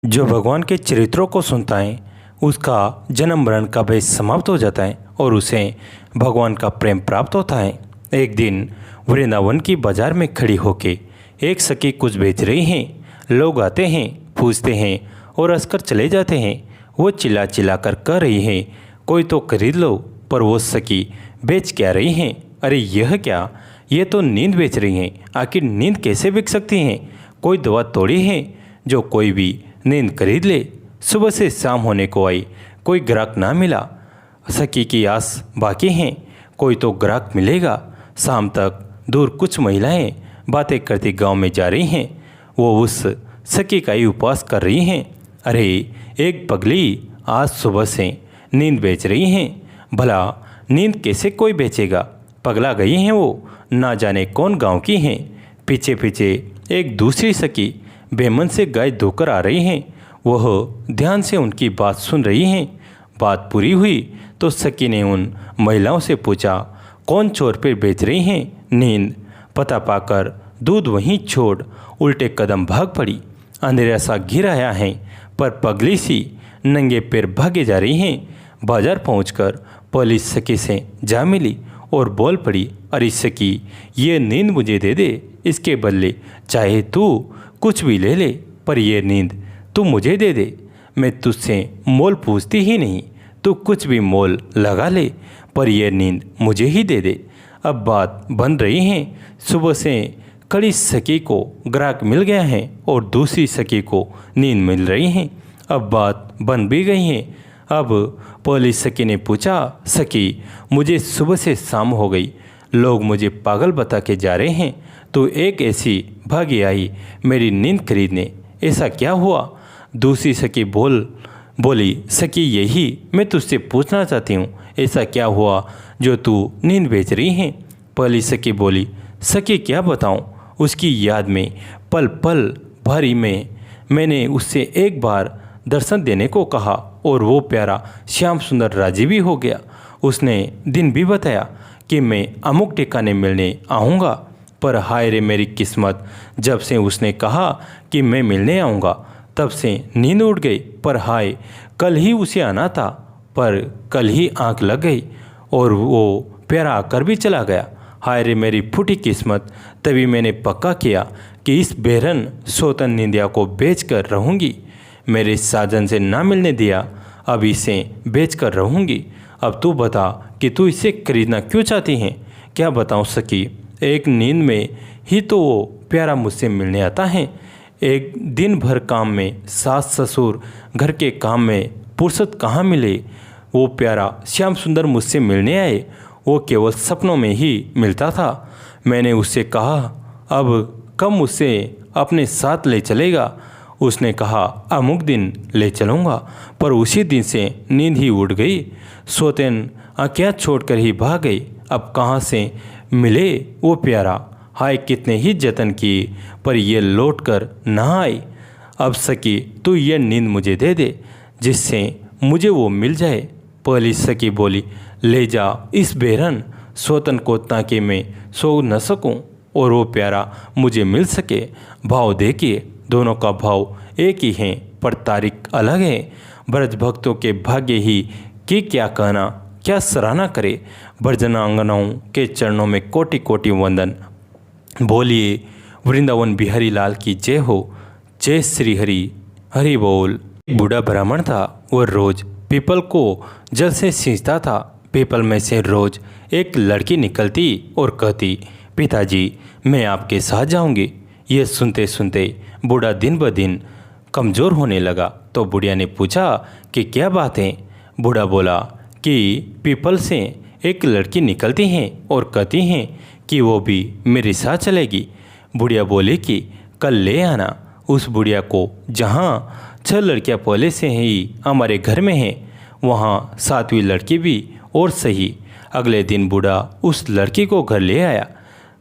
जो भगवान के चरित्रों को सुनता है उसका जन्म मरण का भेद समाप्त हो जाता है और उसे भगवान का प्रेम प्राप्त होता है। एक दिन वृंदावन की बाजार में खड़ी होके एक सखी कुछ बेच रही हैं। लोग आते हैं, पूछते हैं और हंसकर चले जाते हैं। वो चिल्ला चिल्ला कर कह रही हैं, कोई तो खरीद लो। पर वो सखी बेच क्या रही हैं? अरे यह क्या, ये तो नींद बेच रही हैं। आखिर नींद कैसे बिक सकती हैं? कोई दवा तोड़ी है जो कोई भी नींद खरीद ले। सुबह से शाम होने को आई, कोई ग्राहक ना मिला। सखी की आस बाकी हैं, कोई तो ग्राहक मिलेगा। शाम तक दूर कुछ महिलाएं बातें करती गांव में जा रही हैं। वो उस सखी का ही उपवास कर रही हैं। अरे एक पगली आज सुबह से नींद बेच रही हैं। भला नींद कैसे कोई बेचेगा? पगला गई हैं वो, ना जाने कौन गांव की हैं। पीछे पीछे एक दूसरी सखी बेमन से गाय धोकर आ रही हैं। वह ध्यान से उनकी बात सुन रही हैं। बात पूरी हुई तो सखी ने उन महिलाओं से पूछा, कौन चोर पर बेच रही हैं नींद? पता पाकर दूध वहीं छोड़ उल्टे कदम भाग पड़ी। अंधेरा सा घिर आया है पर पगली सी नंगे पैर भागे जा रही हैं। बाजार पहुंचकर पुलिस सखी से जा मिली और बोल पड़ी, अरे सखी, ये नींद मुझे दे दे। इसके बदले चाहे तू कुछ भी ले ले, पर यह नींद तू मुझे दे दे। मैं तुझसे मोल पूछती ही नहीं, तू कुछ भी मोल लगा ले, पर यह नींद मुझे ही दे दे। अब बात बन रही है। सुबह से खड़ी सखी को ग्राहक मिल गया है और दूसरी सखी को नींद मिल रही है। अब बात बन भी गई है। अब पुलिस सखी ने पूछा, सखी, मुझे सुबह से शाम हो गई, लोग मुझे पागल बता के जा रहे हैं, तो एक ऐसी भागी आई मेरी नींद खरीदने, ऐसा क्या हुआ? दूसरी सखी बोली, सखी, यही मैं तुझसे पूछना चाहती हूँ, ऐसा क्या हुआ जो तू नींद बेच रही है? पहली सखी बोली, सखी क्या बताऊँ, उसकी याद में पल पल भरी में मैंने उससे एक बार दर्शन देने को कहा और वो प्यारा श्याम सुंदर राजी भी हो गया। उसने दिन भी बताया कि मैं अमुक ठिकाने मिलने आऊँगा, पर हाय रे मेरी किस्मत, जब से उसने कहा कि मैं मिलने आऊँगा तब से नींद उड़ गई। पर हाय, कल ही उसे आना था, पर कल ही आंख लग गई और वो प्यारा आकर भी चला गया। हाय रे मेरी फूटी किस्मत, तभी मैंने पक्का किया कि इस बेरहन सोतन निंदिया को बेच कर रहूँगी। मेरे साजन से ना मिलने दिया, अब इसे बेच कर रहूँगी। अब तू बता कि तू इसे खरीदना क्यों चाहती हैं? क्या बताऊँ सखी, एक नींद में ही तो वो प्यारा मुझसे मिलने आता है। एक दिन भर काम में, सास ससुर घर के काम में फुर्सत कहाँ मिले। वो प्यारा श्याम सुंदर मुझसे मिलने आए, वो केवल सपनों में ही मिलता था। मैंने उससे कहा, अब कब मुझसे अपने साथ ले चलेगा? उसने कहा, अमुक दिन ले चलूँगा, पर उसी दिन से नींद ही उड़ गई। सोतेन आँखें छोड़कर ही भाग गई। अब कहाँ से मिले वो प्यारा? हाय, कितने ही जतन किए पर ये लौट कर ना आई। अब सखी, तू ये नींद मुझे दे दे जिससे मुझे वो मिल जाए। पहली सखी बोली, ले जा इस बेरहन सोतन को ताकि मैं सो न सकूं और वो प्यारा मुझे मिल सके। भाव देखिए, दोनों का भाव एक ही है पर तारीख अलग है। ब्रज भक्तों के भाग्य ही कि क्या कहना, क्या सराहना करे। ब्रजनांगनाओं के चरणों में कोटि कोटि वंदन। बोलिए वृंदावन बिहारी लाल की जय हो। जय श्री हरि, हरि बोल। बूढ़ा ब्राह्मण था, वह रोज पीपल को जल से सींचता था। पीपल में से रोज एक लड़की निकलती और कहती, पिताजी, मैं आपके साथ जाऊंगी। ये सुनते सुनते बूढ़ा दिन ब दिन कमज़ोर होने लगा। तो बुढ़िया ने पूछा कि क्या बात है? बूढ़ा बोला कि पीपल से एक लड़की निकलती हैं और कहती हैं कि वो भी मेरे साथ चलेगी। बुढ़िया बोली कि कल ले आना। उस बुढ़िया को जहाँ 6 लड़कियाँ पहले से ही हमारे घर में हैं, वहाँ 7वीं लड़की भी और सही। अगले दिन बूढ़ा उस लड़की को घर ले आया।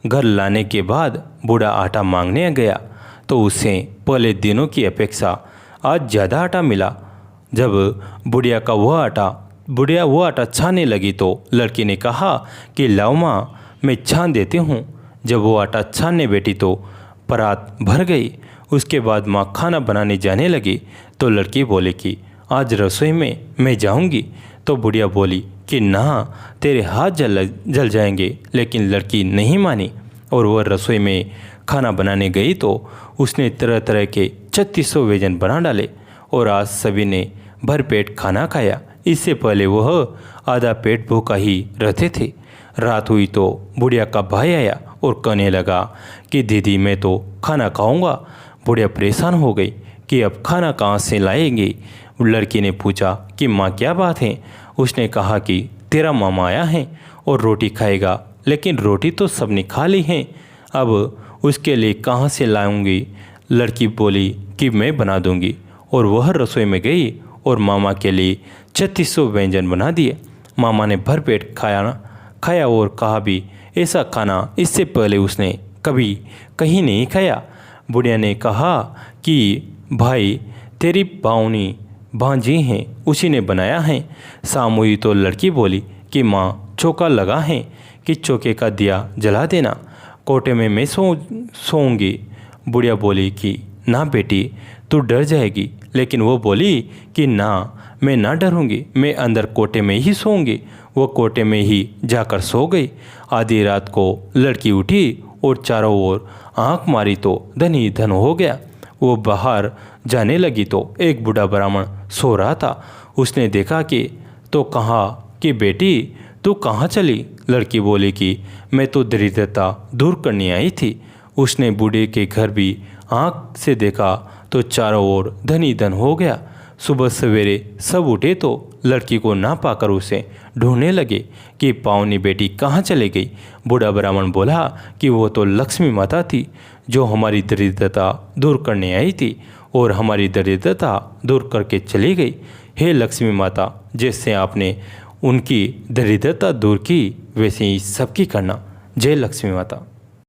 घर लाने के बाद बूढ़ा आटा मांगने गया तो उसे पहले दिनों की अपेक्षा आज ज़्यादा आटा मिला। जब बुढ़िया वो आटा छानने लगी तो लड़की ने कहा कि लाओ माँ, मैं छान देती हूँ। जब वो आटा छानने बैठी तो परात भर गई। उसके बाद माँ खाना बनाने जाने लगी तो लड़की बोली कि आज रसोई में मैं जाऊंगी। तो बुढ़िया बोली कि ना, तेरे हाथ जल जाएंगे। लेकिन लड़की नहीं मानी और वह रसोई में खाना बनाने गई तो उसने तरह तरह के 3600 व्यंजन बना डाले और आज सभी ने भरपेट खाना खाया। इससे पहले वह आधा पेट भूखा ही रहते थे। रात हुई तो बुढ़िया का भाई आया और कहने लगा कि दीदी मैं तो खाना खाऊंगा। बुढ़िया परेशान हो गई कि अब खाना कहाँ से लाएंगे। लड़की ने पूछा कि माँ क्या बात है। उसने कहा कि तेरा मामा आया है और रोटी खाएगा, लेकिन रोटी तो सबने खा ली है, अब उसके लिए कहाँ से लाऊंगी। लड़की बोली कि मैं बना दूंगी और वह रसोई में गई और मामा के लिए 3600 व्यंजन बना दिए। मामा ने भरपेट खाया और कहा भी ऐसा खाना इससे पहले उसने कभी कहीं नहीं खाया। बुढ़िया ने कहा कि भाई तेरी बावनी भांजी हैं, उसी ने बनाया है। शाम हुई तो लड़की बोली कि माँ चौका लगा है कि चौके का दिया जला देना, कोटे में मैं सोऊंगी। बुढ़िया बोली कि ना बेटी तू डर जाएगी। लेकिन वो बोली कि ना, मैं ना डरूंगी, मैं अंदर कोटे में ही सोऊंगी। वो कोटे में ही जाकर सो गई। आधी रात को लड़की उठी और चारों ओर आंख मारी तो धन ही धन हो गया। वो बाहर जाने लगी तो एक बूढ़ा ब्राह्मण सो रहा था। उसने देखा कि तो कहा कि बेटी तू कहाँ चली। लड़की बोली कि मैं तो दरिद्रता दूर करने आई थी। उसने बूढ़े के घर भी आँख से देखा तो चारों ओर धन ही धन हो गया। सुबह सवेरे सब उठे तो लड़की को ना पाकर उसे ढूंढने लगे कि पावनी बेटी कहाँ चली गई। बूढ़ा ब्राह्मण बोला कि वो तो लक्ष्मी माता थी जो हमारी दरिद्रता दूर करने आई थी और हमारी दरिद्रता दूर करके चली गई। हे लक्ष्मी माता, जैसे आपने उनकी दरिद्रता दूर की वैसे ही सबकी करना। जय लक्ष्मी माता।